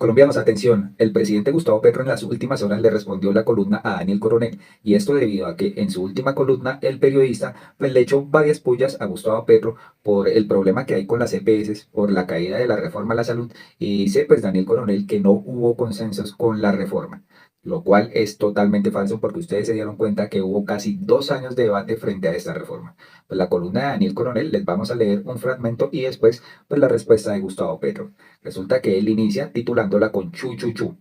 Colombianos, atención, el presidente Gustavo Petro en las últimas horas le respondió la columna a Daniel Coronel, y esto debido a que en su última columna el periodista pues, le echó varias pullas a Gustavo Petro por el problema que hay con las EPS, por la caída de la reforma a la salud, y dice pues Daniel Coronel que no hubo consensos con la reforma, lo cual es totalmente falso porque ustedes se dieron cuenta que hubo casi 2 años de debate frente a esta reforma. Pues la columna de Daniel Coronel les vamos a leer un fragmento y después pues la respuesta de Gustavo Petro. Resulta que él inicia titulándola con chu chu chu.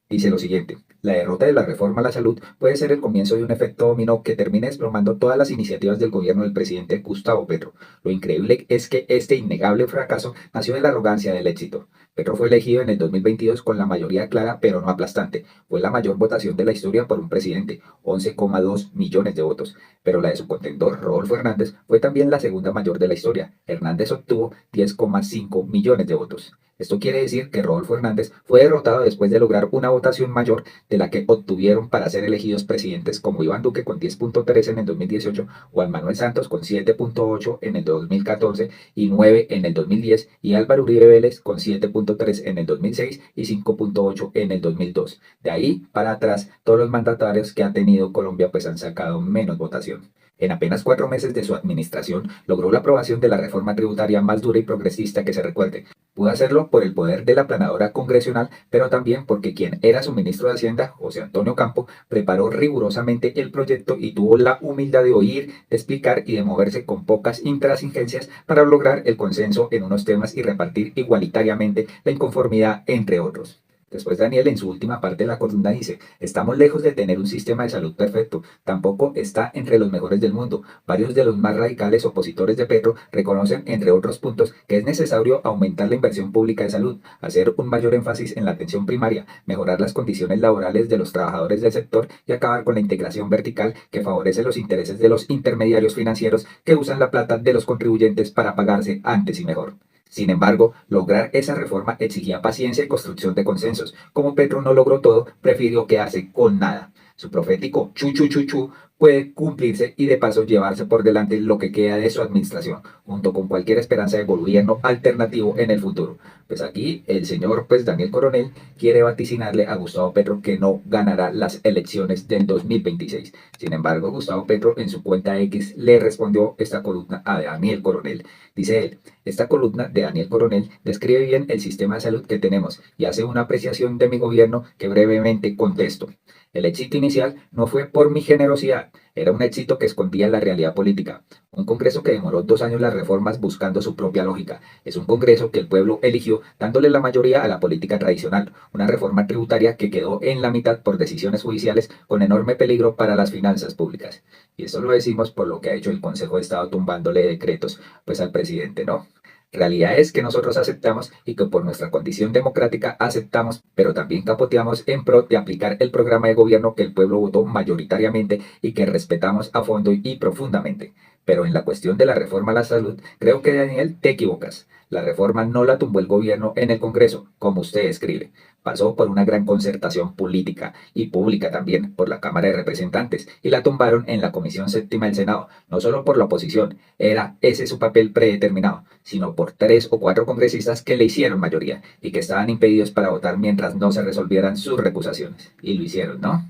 Dice lo siguiente: la derrota de la reforma a la salud puede ser el comienzo de un efecto dominó que termine desplomando todas las iniciativas del gobierno del presidente Gustavo Petro. Lo increíble es que este innegable fracaso nació de la arrogancia del éxito. Petro fue elegido en el 2022 con la mayoría clara pero no aplastante. Fue la mayor votación de la historia por un presidente, 11,2 millones de votos. Pero la de su contendor, Rodolfo Hernández, fue también la segunda mayor de la historia. Hernández obtuvo 10,5 millones de votos. Esto quiere decir que Rodolfo Hernández fue derrotado después de lograr una votación mayor de la que obtuvieron para ser elegidos presidentes como Iván Duque con 10,3 en el 2018, Juan Manuel Santos con 7,8 en el 2014 y 9 en el 2010, y Álvaro Uribe Vélez con 7,3 en el 2006 y 5,8 en el 2002. De ahí para atrás, todos los mandatarios que ha tenido Colombia pues han sacado menos votación. En apenas 4 meses de su administración, logró la aprobación de la reforma tributaria más dura y progresista que se recuerde. Pudo hacerlo por el poder de la planadora congresional, pero también porque quien era su ministro de Hacienda, José Antonio Campo, preparó rigurosamente el proyecto y tuvo la humildad de oír, de explicar y de moverse con pocas intransigencias para lograr el consenso en unos temas y repartir igualitariamente la inconformidad entre otros. Después Daniel en su última parte de la columna dice: estamos lejos de tener un sistema de salud perfecto, tampoco está entre los mejores del mundo. Varios de los más radicales opositores de Petro reconocen, entre otros puntos, que es necesario aumentar la inversión pública de salud, hacer un mayor énfasis en la atención primaria, mejorar las condiciones laborales de los trabajadores del sector y acabar con la integración vertical que favorece los intereses de los intermediarios financieros que usan la plata de los contribuyentes para pagarse antes y mejor. Sin embargo, lograr esa reforma exigía paciencia y construcción de consensos. Como Petro no logró todo, prefirió quedarse con nada. Su profético chu chu chu chu puede cumplirse y de paso llevarse por delante lo que queda de su administración, junto con cualquier esperanza de gobierno alternativo en el futuro. Pues aquí el señor pues Daniel Coronel quiere vaticinarle a Gustavo Petro que no ganará las elecciones del 2026. Sin embargo, Gustavo Petro en su cuenta X le respondió esta columna a Daniel Coronel. Dice él: esta columna de Daniel Coronel describe bien el sistema de salud que tenemos y hace una apreciación de mi gobierno que brevemente contesto. El éxito inicial no fue por mi generosidad, era un éxito que escondía la realidad política. Un Congreso que demoró 2 años las reformas buscando su propia lógica. Es un Congreso que el pueblo eligió dándole la mayoría a la política tradicional. Una reforma tributaria que quedó en la mitad por decisiones judiciales con enorme peligro para las finanzas públicas. Y esto lo decimos por lo que ha hecho el Consejo de Estado tumbándole decretos pues al presidente, ¿no? Realidad es que nosotros aceptamos y que por nuestra condición democrática aceptamos, pero también capoteamos en pro de aplicar el programa de gobierno que el pueblo votó mayoritariamente y que respetamos a fondo y profundamente. Pero en la cuestión de la reforma a la salud, creo que Daniel te equivocas. La reforma no la tumbó el gobierno en el Congreso, como usted escribe. Pasó por una gran concertación política y pública también por la Cámara de Representantes y la tumbaron en la Comisión Séptima del Senado, no solo por la oposición, era ese su papel predeterminado, sino por 3 o 4 congresistas que le hicieron mayoría y que estaban impedidos para votar mientras no se resolvieran sus recusaciones. Y lo hicieron, ¿no?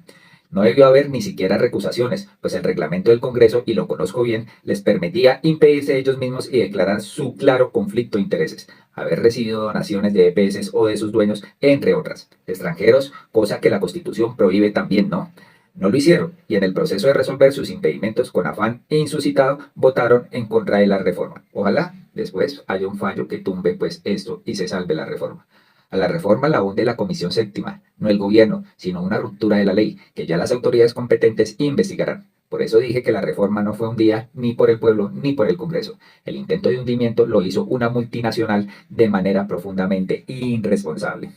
No debió haber ni siquiera recusaciones, pues el reglamento del Congreso, y lo conozco bien, les permitía impedirse ellos mismos y declarar su claro conflicto de intereses, haber recibido donaciones de EPS o de sus dueños, entre otras, extranjeros, cosa que la Constitución prohíbe también, ¿no? No lo hicieron, y en el proceso de resolver sus impedimentos con afán insuscitado, votaron en contra de la reforma. Ojalá después haya un fallo que tumbe pues esto y se salve la reforma. A la reforma la hunde la Comisión Séptima, no el gobierno, sino una ruptura de la ley, que ya las autoridades competentes investigarán. Por eso dije que la reforma no fue un día ni por el pueblo ni por el Congreso. El intento de hundimiento lo hizo una multinacional de manera profundamente irresponsable.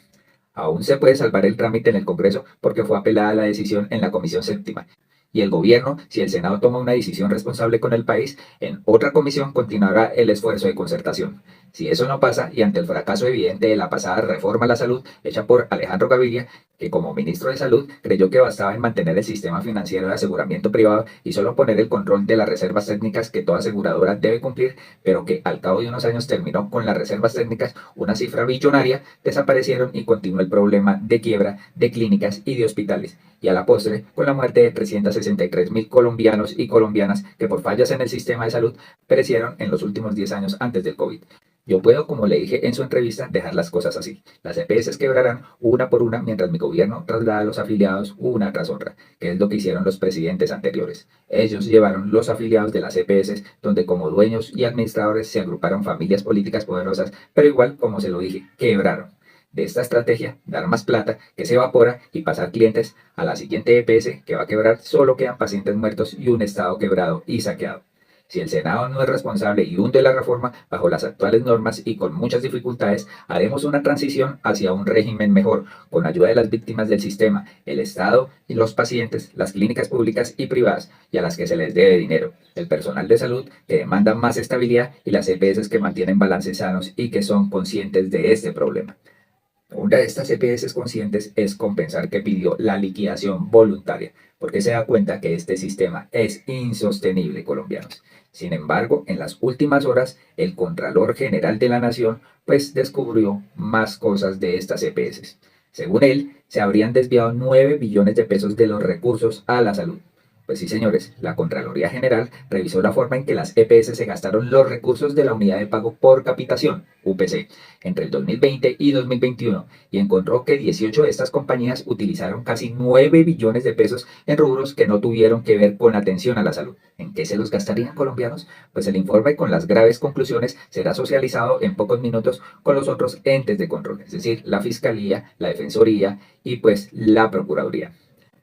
Aún se puede salvar el trámite en el Congreso porque fue apelada la decisión en la Comisión Séptima. Y el gobierno, si el Senado toma una decisión responsable con el país, en otra comisión continuará el esfuerzo de concertación. Si eso no pasa, y ante el fracaso evidente de la pasada reforma a la salud hecha por Alejandro Gaviria, que como ministro de Salud creyó que bastaba en mantener el sistema financiero de aseguramiento privado y solo poner el control de las reservas técnicas que toda aseguradora debe cumplir, pero que al cabo de unos años terminó con las reservas técnicas, una cifra billonaria, desaparecieron y continuó el problema de quiebra de clínicas y de hospitales. Y a la postre, con la muerte de 363.000 colombianos y colombianas que por fallas en el sistema de salud perecieron en los últimos 10 años antes del COVID. Yo puedo, como le dije en su entrevista, dejar las cosas así. Las EPS quebrarán una por una mientras mi gobierno traslada a los afiliados una tras otra, que es lo que hicieron los presidentes anteriores. Ellos llevaron los afiliados de las EPS, donde como dueños y administradores se agruparon familias políticas poderosas, pero igual, como se lo dije, quebraron. De esta estrategia, dar más plata que se evapora y pasar clientes a la siguiente EPS que va a quebrar, solo quedan pacientes muertos y un Estado quebrado y saqueado. Si el Senado no es responsable y hunde la reforma bajo las actuales normas y con muchas dificultades, haremos una transición hacia un régimen mejor, con ayuda de las víctimas del sistema, el Estado y los pacientes, las clínicas públicas y privadas, y a las que se les debe dinero, el personal de salud que demanda más estabilidad y las EPS que mantienen balances sanos y que son conscientes de este problema. Una de estas EPS conscientes es Compensar, que pidió la liquidación voluntaria, porque se da cuenta que este sistema es insostenible, colombianos. Sin embargo, en las últimas horas, el Contralor General de la Nación pues descubrió más cosas de estas EPS. Según él, se habrían desviado 9 billones de pesos de los recursos a la salud. Pues sí, señores, la Contraloría General revisó la forma en que las EPS se gastaron los recursos de la unidad de pago por capitación, UPC, entre el 2020 y 2021 y encontró que 18 de estas compañías utilizaron casi 9 billones de pesos en rubros que no tuvieron que ver con atención a la salud. ¿En qué se los gastarían, colombianos? Pues el informe con las graves conclusiones será socializado en pocos minutos con los otros entes de control, es decir, la Fiscalía, la Defensoría y pues la Procuraduría.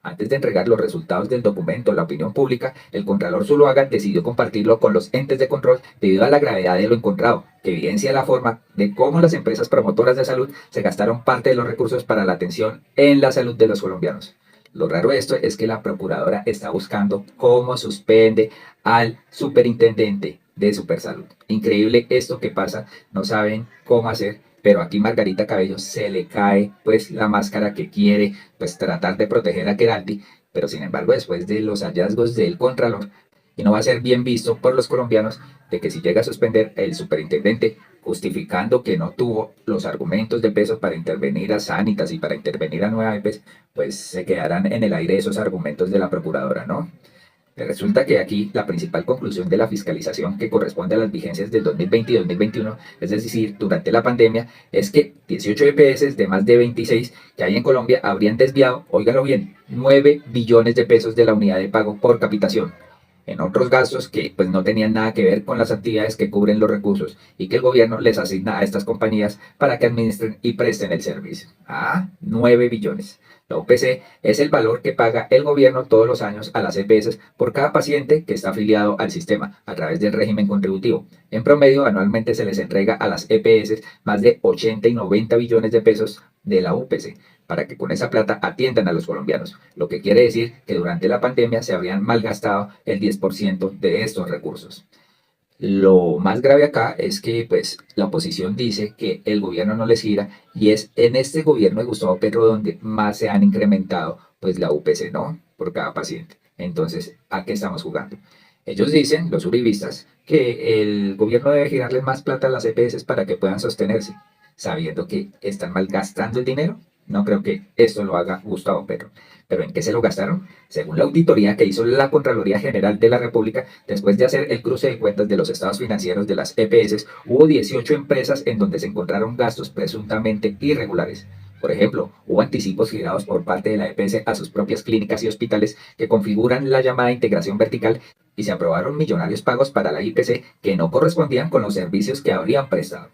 Antes de entregar los resultados del documento a la opinión pública, el Contralor Zuluaga decidió compartirlo con los entes de control debido a la gravedad de lo encontrado, que evidencia la forma de cómo las empresas promotoras de salud se gastaron parte de los recursos para la atención en la salud de los colombianos. Lo raro de esto es que la procuradora está buscando cómo suspende al superintendente de Supersalud. Increíble esto que pasa, no saben cómo hacer, pero aquí Margarita Cabello se le cae pues la máscara que quiere pues tratar de proteger a Queralty, pero sin embargo después de los hallazgos del Contralor, y no va a ser bien visto por los colombianos de que si llega a suspender el superintendente, justificando que no tuvo los argumentos de peso para intervenir a Sanitas y para intervenir a Nueva EPES, pues se quedarán en el aire esos argumentos de la procuradora, ¿no? Resulta que aquí la principal conclusión de la fiscalización que corresponde a las vigencias del 2020 y 2021, es decir, durante la pandemia, es que 18 EPS de más de 26 que hay en Colombia habrían desviado, óigalo bien, 9 billones de pesos de la unidad de pago por capitación en otros gastos que pues no tenían nada que ver con las actividades que cubren los recursos y que el gobierno les asigna a estas compañías para que administren y presten el servicio. 9 billones. La UPC es el valor que paga el gobierno todos los años a las EPS por cada paciente que está afiliado al sistema a través del régimen contributivo. En promedio, anualmente se les entrega a las EPS más de 80 y 90 billones de pesos de la UPC para que con esa plata atiendan a los colombianos, lo que quiere decir que durante la pandemia se habrían malgastado el 10% de estos recursos. Lo más grave acá es que pues la oposición dice que el gobierno no les gira y es en este gobierno de Gustavo Petro donde más se han incrementado pues la UPC, ¿no? Por cada paciente. Entonces, ¿a qué estamos jugando? Ellos dicen, los uribistas, que el gobierno debe girarle más plata a las EPS para que puedan sostenerse, sabiendo que están malgastando el dinero. No creo que esto lo haga Gustavo Petro. ¿Pero en qué se lo gastaron? Según la auditoría que hizo la Contraloría General de la República, después de hacer el cruce de cuentas de los estados financieros de las EPS, hubo 18 empresas en donde se encontraron gastos presuntamente irregulares. Por ejemplo, hubo anticipos girados por parte de la EPS a sus propias clínicas y hospitales que configuran la llamada integración vertical y se aprobaron millonarios pagos para la IPC que no correspondían con los servicios que habrían prestado.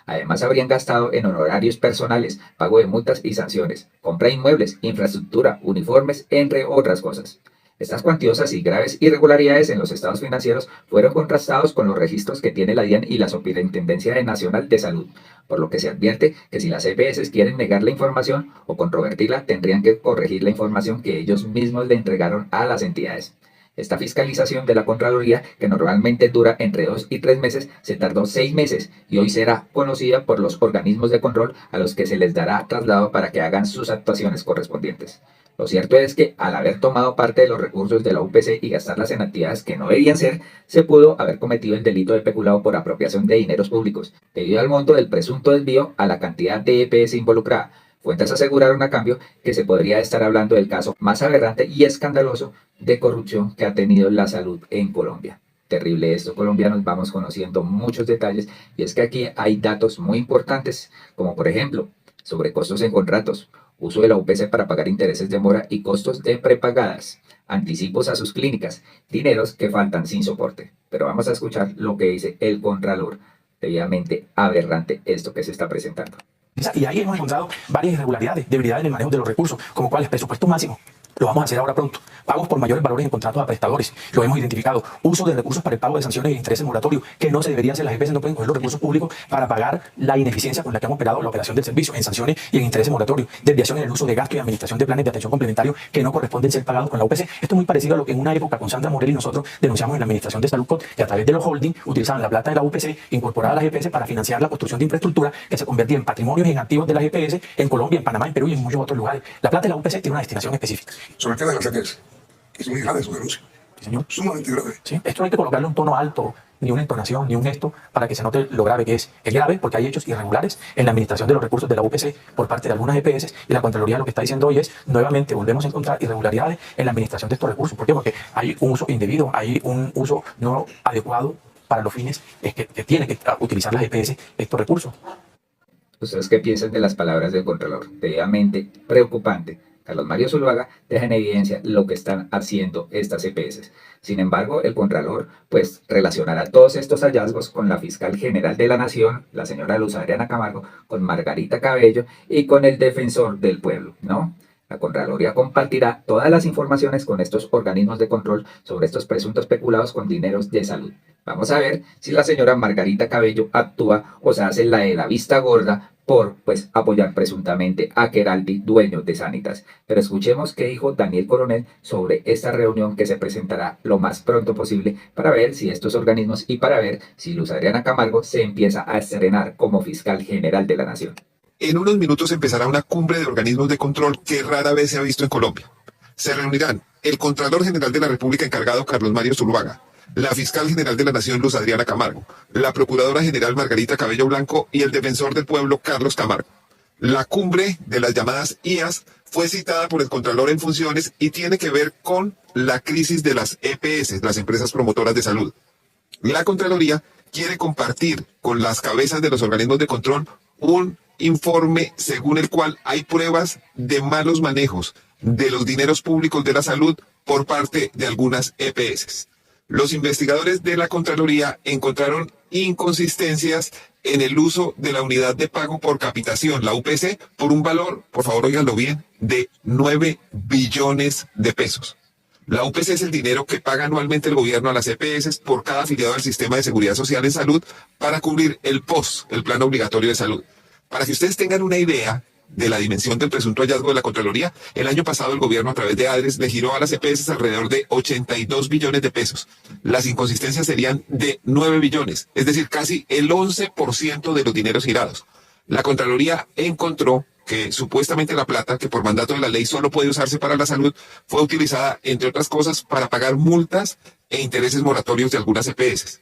Además, habrían gastado en honorarios personales, pago de multas y sanciones, compra de inmuebles, infraestructura, uniformes, entre otras cosas. Estas cuantiosas y graves irregularidades en los estados financieros fueron contrastados con los registros que tiene la DIAN y la Superintendencia Nacional de Salud, por lo que se advierte que si las EPS quieren negar la información o controvertirla, tendrían que corregir la información que ellos mismos le entregaron a las entidades. Esta fiscalización de la Contraloría, que normalmente dura entre 2 y 3 meses, se tardó 6 meses y hoy será conocida por los organismos de control a los que se les dará traslado para que hagan sus actuaciones correspondientes. Lo cierto es que al haber tomado parte de los recursos de la UPC y gastarlas en actividades que no debían ser, se pudo haber cometido el delito de peculado por apropiación de dineros públicos, debido al monto del presunto desvío a la cantidad de EPS involucrada. Fuentes aseguraron a cambio que se podría estar hablando del caso más aberrante y escandaloso de corrupción que ha tenido la salud en Colombia. Terrible esto, colombianos, vamos conociendo muchos detalles y es que aquí hay datos muy importantes, como por ejemplo, sobrecostos en contratos, uso de la UPC para pagar intereses de mora y costos de prepagadas, anticipos a sus clínicas, dineros que faltan sin soporte. Pero vamos a escuchar lo que dice el Contralor. Debidamente aberrante esto que se está presentando. Y ahí hemos encontrado varias irregularidades, debilidades en el manejo de los recursos, como cuáles presupuesto máximo. Lo vamos a hacer ahora pronto. Pagos por mayores valores en contratos a prestadores. Lo hemos identificado. Uso de recursos para el pago de sanciones e intereses moratorios, que no se debería hacer. Las EPS no pueden coger los recursos públicos para pagar la ineficiencia con la que han operado la operación del servicio en sanciones y en intereses moratorios. Desviación en el uso de gasto y administración de planes de atención complementario que no corresponden ser pagados con la UPC. Esto es muy parecido a lo que en una época con Sandra Morel y nosotros denunciamos en la administración de Salud, que a través de los holding utilizaban la plata de la UPC incorporada a las EPS para financiar la construcción de infraestructura que se convertía en patrimonios y en activos de las EPS en Colombia, en Panamá, en Perú y en muchos otros lugares. La plata de la UPC tiene una destinación específica. Sobre el tema de las EPS, es muy grave su denuncia. Sí, señor. Sumamente grave. ¿Sí? Esto no hay que colocarle un tono alto, ni una entonación, ni un gesto para que se note lo grave que es. Es grave porque hay hechos irregulares en la administración de los recursos de la UPC por parte de algunas EPS y la Contraloría lo que está diciendo hoy es, nuevamente, volvemos a encontrar irregularidades en la administración de estos recursos. ¿Por qué? Porque hay un uso indebido, hay un uso no adecuado para los fines que tiene que utilizar las EPS estos recursos. ¿Ustedes qué piensan de las palabras del Contralor? Debidamente preocupante. Carlos Mario Zuluaga deja en evidencia lo que están haciendo estas EPS. Sin embargo, el Contralor pues relacionará todos estos hallazgos con la Fiscal General de la Nación, la señora Luz Adriana Camargo, con Margarita Cabello y con el Defensor del Pueblo, ¿no? La Contraloría compartirá todas las informaciones con estos organismos de control sobre estos presuntos peculados con dineros de salud. Vamos a ver si la señora Margarita Cabello actúa o se hace la de la vista gorda por pues apoyar presuntamente a Keraldi, dueño de Sanitas. Pero escuchemos qué dijo Daniel Coronel sobre esta reunión que se presentará lo más pronto posible para ver si estos organismos y para ver si Luz Adriana Camargo se empieza a estrenar como fiscal general de la Nación. En unos minutos empezará una cumbre de organismos de control que rara vez se ha visto en Colombia. Se reunirán el Contralor General de la República encargado Carlos Mario Zuluaga, la Fiscal General de la Nación Luz Adriana Camargo, la Procuradora General Margarita Cabello Blanco y el Defensor del Pueblo Carlos Camargo. La cumbre de las llamadas IAS fue citada por el Contralor en funciones y tiene que ver con la crisis de las EPS, las empresas promotoras de salud. La Contraloría quiere compartir con las cabezas de los organismos de control un informe según el cual hay pruebas de malos manejos de los dineros públicos de la salud por parte de algunas EPS. Los investigadores de la Contraloría encontraron inconsistencias en el uso de la unidad de pago por capitación, la UPC, por un valor, por favor óiganlo bien, de 9 billones de pesos. La UPC es el dinero que paga anualmente el gobierno a las EPS por cada afiliado al sistema de seguridad social en salud para cubrir el POS, el Plan Obligatorio de Salud. Para que ustedes tengan una idea de la dimensión del presunto hallazgo de la Contraloría, el año pasado el gobierno a través de ADRES le giró a las EPS alrededor de 82 billones de pesos. Las inconsistencias serían de 9 billones, es decir, casi el 11% de los dineros girados. La Contraloría encontró que supuestamente la plata, que por mandato de la ley solo puede usarse para la salud, fue utilizada, entre otras cosas, para pagar multas e intereses moratorios de algunas EPS.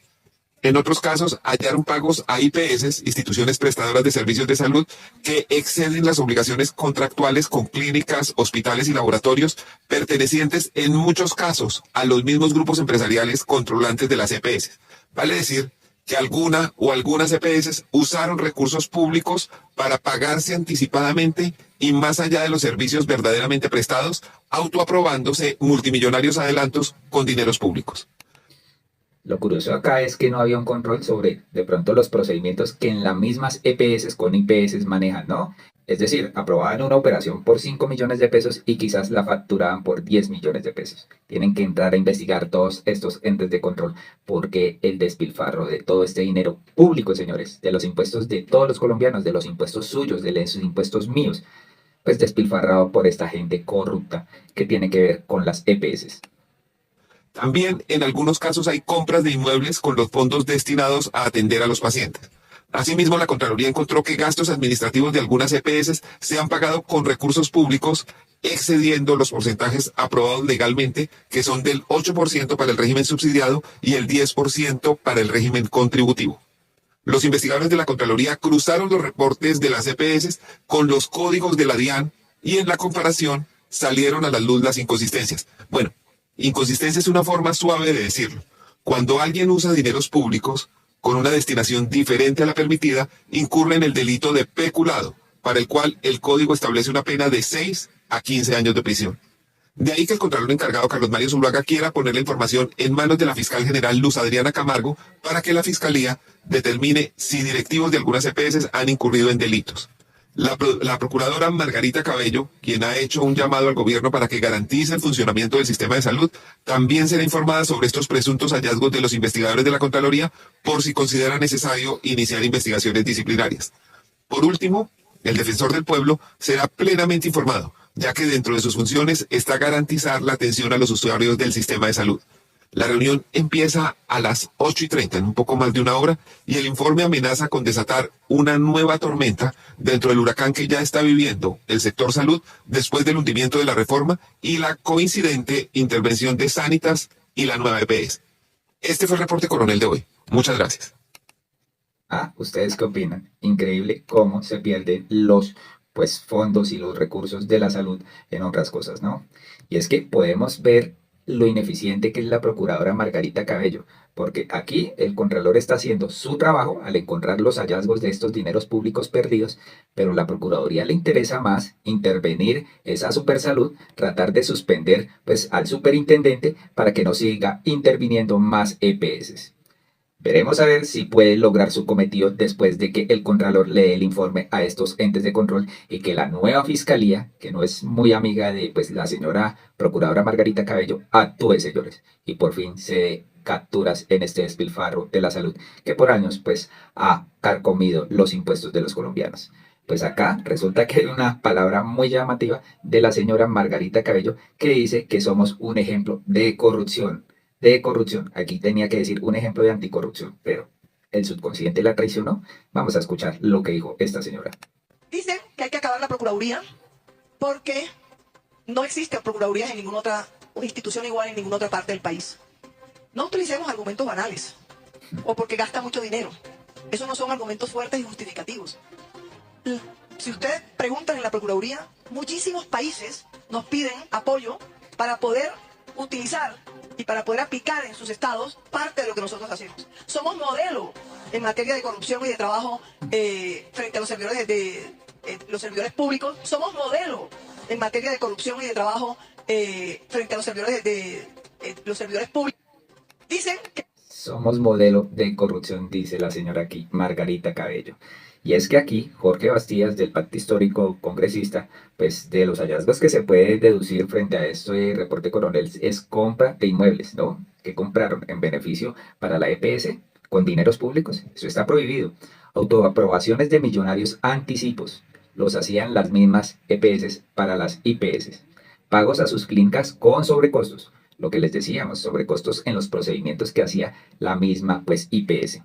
En otros casos, hallaron pagos a IPS, instituciones prestadoras de servicios de salud, que exceden las obligaciones contractuales con clínicas, hospitales y laboratorios, pertenecientes en muchos casos a los mismos grupos empresariales controlantes de las EPS. Vale decir que alguna o algunas EPS usaron recursos públicos para pagarse anticipadamente y más allá de los servicios verdaderamente prestados, autoaprobándose multimillonarios adelantos con dineros públicos. Lo curioso acá es que no había un control sobre de pronto los procedimientos que en las mismas EPS con IPS manejan, ¿no? Es decir, aprobaban una operación por 5 millones de pesos y quizás la facturaban por 10 millones de pesos. Tienen que entrar a investigar todos estos entes de control porque el despilfarro de todo este dinero público, señores, de los impuestos de todos los colombianos, de los impuestos suyos, de los impuestos míos, pues despilfarrado por esta gente corrupta que tiene que ver con las EPS. También en algunos casos hay compras de inmuebles con los fondos destinados a atender a los pacientes. Asimismo, la Contraloría encontró que gastos administrativos de algunas EPS se han pagado con recursos públicos excediendo los porcentajes aprobados legalmente, que son del 8% para el régimen subsidiado y el 10% para el régimen contributivo. Los investigadores de la Contraloría cruzaron los reportes de las EPS con los códigos de la DIAN y en la comparación salieron a la luz las inconsistencias. Bueno, inconsistencia es una forma suave de decirlo. Cuando alguien usa dineros públicos con una destinación diferente a la permitida, incurre en el delito de peculado, para el cual el código establece una pena de 6 a 15 años de prisión. De ahí que el Contralor encargado Carlos Mario Zuluaga quiera poner la información en manos de la fiscal general Luz Adriana Camargo para que la Fiscalía determine si directivos de algunas EPS han incurrido en delitos. La procuradora Margarita Cabello, quien ha hecho un llamado al gobierno para que garantice el funcionamiento del sistema de salud, también será informada sobre estos presuntos hallazgos de los investigadores de la Contraloría por si considera necesario iniciar investigaciones disciplinarias. Por último, el defensor del pueblo será plenamente informado, ya que dentro de sus funciones está garantizar la atención a los usuarios del sistema de salud. La reunión empieza a las 8:30, en un poco más de una hora, y el informe amenaza con desatar una nueva tormenta dentro del huracán que ya está viviendo el sector salud después del hundimiento de la reforma y la coincidente intervención de Sanitas y la nueva EPS. Este fue el reporte coronel de hoy. Muchas gracias. ¿Ustedes qué opinan? Increíble cómo se pierden los fondos y los recursos de la salud en otras cosas, ¿no? Y es que podemos ver lo ineficiente que es la procuradora Margarita Cabello, porque aquí el Contralor está haciendo su trabajo al encontrar los hallazgos de estos dineros públicos perdidos, pero a la Procuraduría le interesa más intervenir esa supersalud, tratar de suspender al superintendente para que no siga interviniendo más EPS. Veremos a ver si puede lograr su cometido después de que el Contralor lee el informe a estos entes de control y que la nueva fiscalía, que no es muy amiga de la señora Procuradora Margarita Cabello, actúe, señores, y por fin se dé capturas en este despilfarro de la salud que por años ha carcomido los impuestos de los colombianos. Pues acá resulta que hay una palabra muy llamativa de la señora Margarita Cabello que dice que somos un ejemplo de corrupción. Aquí tenía que decir un ejemplo de anticorrupción, pero el subconsciente la traicionó. Vamos a escuchar lo que dijo esta señora. Dice que hay que acabar la Procuraduría porque no existe Procuradurías en ninguna otra institución igual en ninguna otra parte del país. No utilicemos argumentos banales o porque gasta mucho dinero. Esos no son argumentos fuertes y justificativos. Si ustedes preguntan en la Procuraduría, muchísimos países nos piden apoyo para poder utilizar y para poder aplicar en sus estados parte de lo que nosotros hacemos. Somos modelo en materia de corrupción y de trabajo frente a los servidores los servidores públicos. Somos modelo en materia de corrupción y de trabajo frente a los servidores los servidores públicos. Dicen que somos modelo de corrupción, dice la señora aquí, Margarita Cabello. Y es que aquí Jorge Bastías, del Pacto Histórico Congresista, de los hallazgos que se puede deducir frente a este reporte coronel es compra de inmuebles, ¿no? Que compraron en beneficio para la EPS con dineros públicos. Eso está prohibido. Autoaprobaciones de millonarios anticipos. Los hacían las mismas EPS para las IPS. Pagos a sus clínicas con sobrecostos. Lo que les decíamos, sobrecostos en los procedimientos que hacía la misma IPS.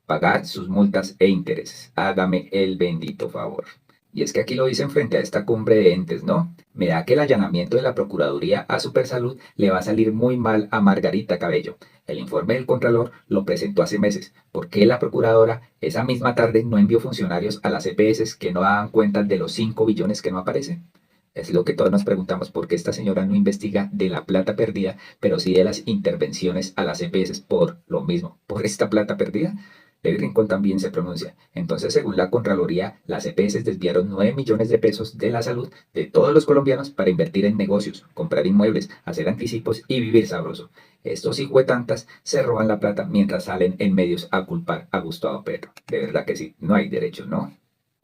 Pagar sus multas e intereses. Hágame el bendito favor. Y es que aquí lo dicen frente a esta cumbre de entes, ¿no? Me da que el allanamiento de la Procuraduría a Supersalud le va a salir muy mal a Margarita Cabello. El informe del Contralor lo presentó hace meses. ¿Por qué la Procuradora esa misma tarde no envió funcionarios a las EPS que no daban cuenta de los 5 billones que no aparecen? Es lo que todos nos preguntamos, por qué esta señora no investiga de la plata perdida, pero sí de las intervenciones a las EPS por lo mismo, por esta plata perdida. Levi Rincón también se pronuncia. Entonces, según la Contraloría, las EPS desviaron 9 millones de pesos de la salud de todos los colombianos para invertir en negocios, comprar inmuebles, hacer anticipos y vivir sabroso. Estos hijuetantas se roban la plata mientras salen en medios a culpar a Gustavo Petro. De verdad que sí, no hay derecho, ¿no?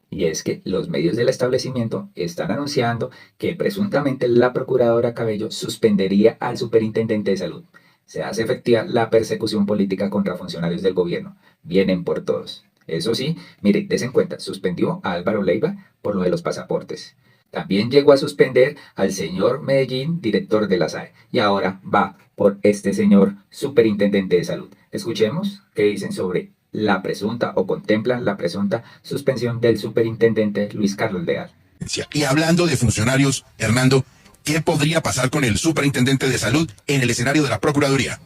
Y es que los medios del establecimiento están anunciando que presuntamente la Procuradora Cabello suspendería al Superintendente de Salud. Se hace efectiva la persecución política contra funcionarios del gobierno. Vienen por todos. Eso sí, mire, des en cuenta, suspendió a Álvaro Leiva por lo de los pasaportes. También llegó a suspender al señor Medellín, director de la SAE, y ahora va por este señor superintendente de salud. Escuchemos qué dicen sobre la presunta o contemplan la presunta suspensión del superintendente Luis Carlos Leal. Y hablando de funcionarios, Hernando, ¿qué podría pasar con el superintendente de salud en el escenario de la Procuraduría?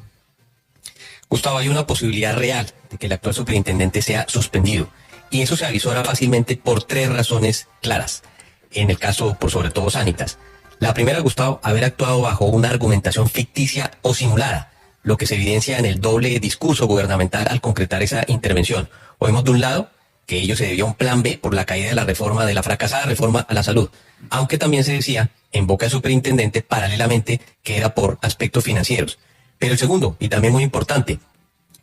Gustavo, hay una posibilidad real de que el actual superintendente sea suspendido. Y eso se avisora fácilmente por 3 razones claras. En el caso, por sobre todo, Sanitas. La primera, Gustavo, haber actuado bajo una argumentación ficticia o simulada, lo que se evidencia en el doble discurso gubernamental al concretar esa intervención. Oímos de un lado que ello se debió a un plan B por la caída de la fracasada reforma a la salud, aunque también se decía, en boca del superintendente, paralelamente, que era por aspectos financieros. Pero el segundo, y también muy importante,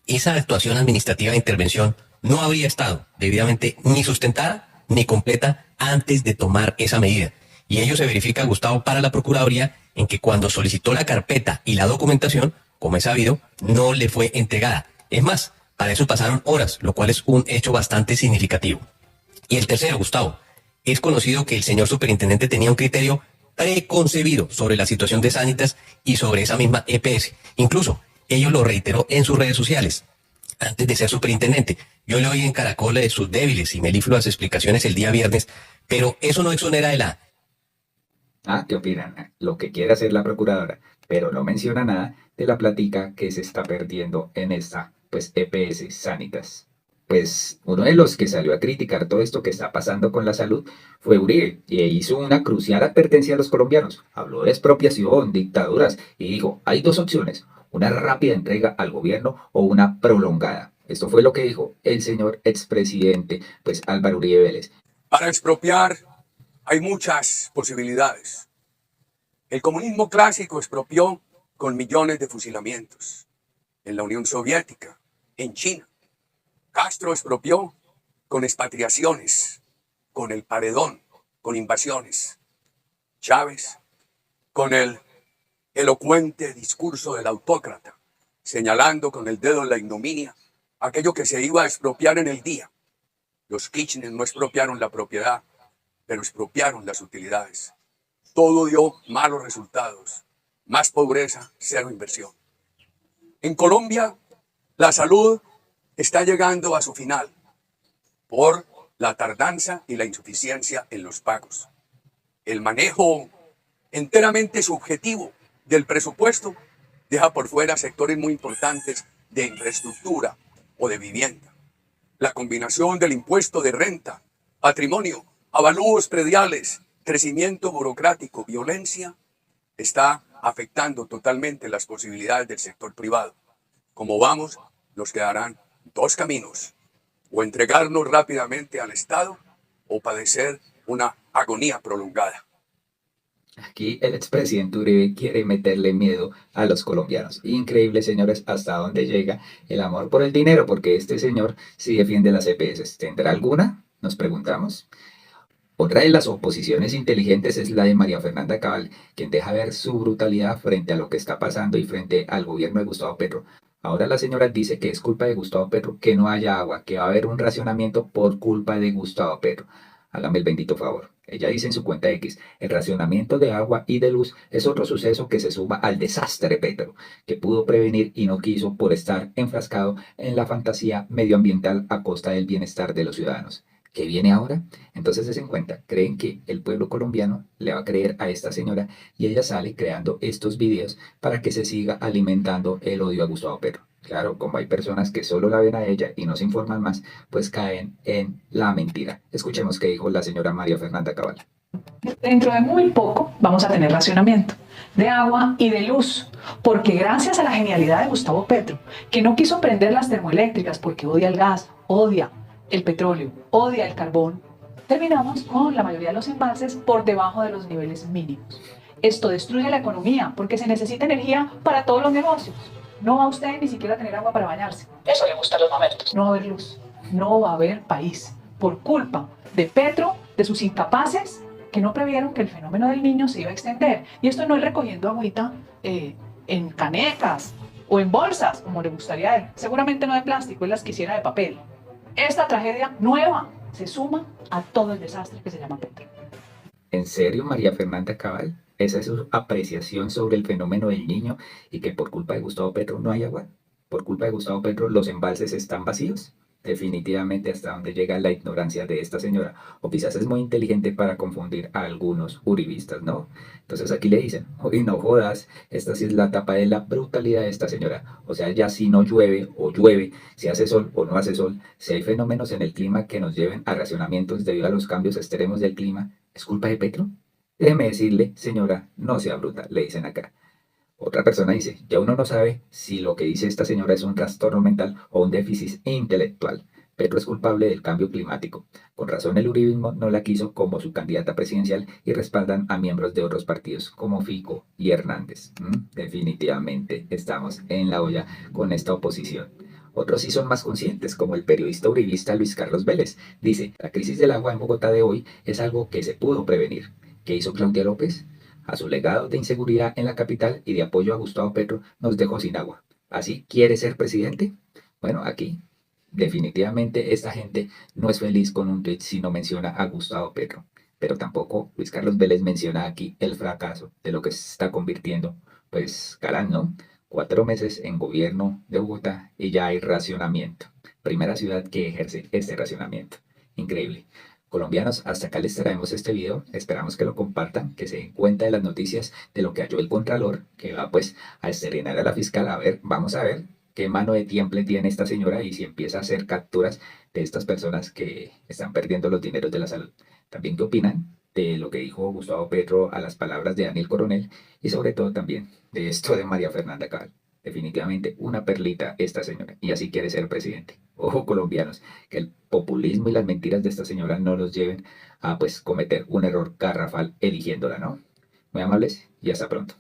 esa actuación administrativa de intervención no habría estado debidamente ni sustentada ni completa antes de tomar esa medida. Y ello se verifica, Gustavo, para la Procuraduría, en que cuando solicitó la carpeta y la documentación, como es sabido, no le fue entregada. Es más, para eso pasaron horas, lo cual es un hecho bastante significativo. Y el tercero, Gustavo, es conocido que el señor superintendente tenía un criterio preconcebido sobre la situación de Sanitas y sobre esa misma EPS. Incluso, ello lo reiteró en sus redes sociales. Antes de ser superintendente, yo le oí en Caracol sus débiles y melífluas explicaciones el día viernes, pero eso no exonera de la... ¿Qué opinan? Lo que quiere hacer la procuradora, pero no menciona nada de la plática que se está perdiendo en esta, pues, EPS Sanitas. Pues uno de los que salió a criticar todo esto que está pasando con la salud fue Uribe, y hizo una crucial advertencia a los colombianos. Habló de expropiación, dictaduras, y dijo, hay 2 opciones, una rápida entrega al gobierno o una prolongada. Esto fue lo que dijo el señor expresidente, pues, Álvaro Uribe Vélez. Para expropiar hay muchas posibilidades. El comunismo clásico expropió con millones de fusilamientos. En la Unión Soviética, en China. Castro expropió con expatriaciones, con el paredón, con invasiones. Chávez, con el elocuente discurso del autócrata, señalando con el dedo en la ignominia aquello que se iba a expropiar en el día. Los Kirchner no expropiaron la propiedad, pero expropiaron las utilidades. Todo dio malos resultados, más pobreza, cero inversión. En Colombia, la salud está llegando a su final por la tardanza y la insuficiencia en los pagos. El manejo enteramente subjetivo del presupuesto deja por fuera sectores muy importantes de infraestructura o de vivienda. La combinación del impuesto de renta, patrimonio, avalúos prediales, crecimiento burocrático, violencia, está afectando totalmente las posibilidades del sector privado. Como vamos, nos quedarán 2 caminos, o entregarnos rápidamente al Estado o padecer una agonía prolongada. Aquí el expresidente Uribe quiere meterle miedo a los colombianos. Increíble, señores, hasta dónde llega el amor por el dinero, porque este señor sí defiende las EPS. ¿Tendrá alguna? Nos preguntamos. Otra de las oposiciones inteligentes es la de María Fernanda Cabal, quien deja ver su brutalidad frente a lo que está pasando y frente al gobierno de Gustavo Petro. Ahora la señora dice que es culpa de Gustavo Petro que no haya agua, que va a haber un racionamiento por culpa de Gustavo Petro. Hágame el bendito favor. Ella dice en su cuenta X, el racionamiento de agua y de luz es otro suceso que se suma al desastre Petro, que pudo prevenir y no quiso por estar enfrascado en la fantasía medioambiental a costa del bienestar de los ciudadanos. ¿Qué viene ahora? Entonces se den cuenta, creen que el pueblo colombiano le va a creer a esta señora y ella sale creando estos videos para que se siga alimentando el odio a Gustavo Petro. Claro, como hay personas que solo la ven a ella y no se informan más, pues caen en la mentira. Escuchemos qué dijo la señora María Fernanda Cabal. Dentro de muy poco vamos a tener racionamiento de agua y de luz, porque gracias a la genialidad de Gustavo Petro, que no quiso prender las termoeléctricas porque odia el gas, odia el petróleo, odia el carbón, terminamos con la mayoría de los embalses por debajo de los niveles mínimos. Esto destruye la economía porque se necesita energía para todos los negocios. No va usted ni siquiera a tener agua para bañarse. Eso le gusta a los mamertos. No va a haber luz, no va a haber país. Por culpa de Petro, de sus incapaces que no previeron que el fenómeno del niño se iba a extender. Y esto no es recogiendo agüita en canecas o en bolsas, como le gustaría a él. Seguramente no de plástico, él las quisiera de papel. Esta tragedia nueva se suma a todo el desastre que se llama Petro. ¿En serio, María Fernanda Cabal? ¿Esa es su apreciación sobre el fenómeno del Niño y que por culpa de Gustavo Petro no hay agua? ¿Por culpa de Gustavo Petro los embalses están vacíos? Definitivamente hasta donde llega la ignorancia de esta señora, o quizás es muy inteligente para confundir a algunos uribistas, ¿no? Entonces aquí le dicen, uy, no jodas, esta sí es la tapa de la brutalidad de esta señora. O sea, ya si no llueve o llueve, si hace sol o no hace sol, si hay fenómenos en el clima que nos lleven a racionamientos debido a los cambios extremos del clima, ¿es culpa de Petro? Déjeme decirle, señora, no sea bruta, le dicen acá. Otra persona dice, ya uno no sabe si lo que dice esta señora es un trastorno mental o un déficit intelectual. Petro es culpable del cambio climático. Con razón el uribismo no la quiso como su candidata presidencial y respaldan a miembros de otros partidos como Fico y Hernández. Definitivamente estamos en la olla con esta oposición. Otros sí son más conscientes, como el periodista uribista Luis Carlos Vélez. Dice, la crisis del agua en Bogotá de hoy es algo que se pudo prevenir. ¿Qué hizo Claudia López? A su legado de inseguridad en la capital y de apoyo a Gustavo Petro nos dejó sin agua. ¿Así quiere ser presidente? Bueno, aquí definitivamente esta gente no es feliz con un tweet si no menciona a Gustavo Petro. Pero tampoco Luis Carlos Vélez menciona aquí el fracaso de lo que se está convirtiendo. Pues, carán, ¿no? 4 meses en gobierno de Bogotá y ya hay racionamiento. Primera ciudad que ejerce este racionamiento. Increíble. Colombianos, hasta acá les traemos este video. Esperamos que lo compartan, que se den cuenta de las noticias de lo que halló el Contralor, que va pues a estrenar a la fiscal. A ver, vamos a ver qué mano de tiemple tiene esta señora y si empieza a hacer capturas de estas personas que están perdiendo los dineros de la salud. También qué opinan de lo que dijo Gustavo Petro a las palabras de Daniel Coronel y sobre todo también de esto de María Fernanda Cabal. Definitivamente una perlita esta señora y así quiere ser presidente. Ojo colombianos, que el populismo y las mentiras de esta señora no los lleven a pues cometer un error garrafal eligiéndola, ¿no? Muy amables y hasta pronto.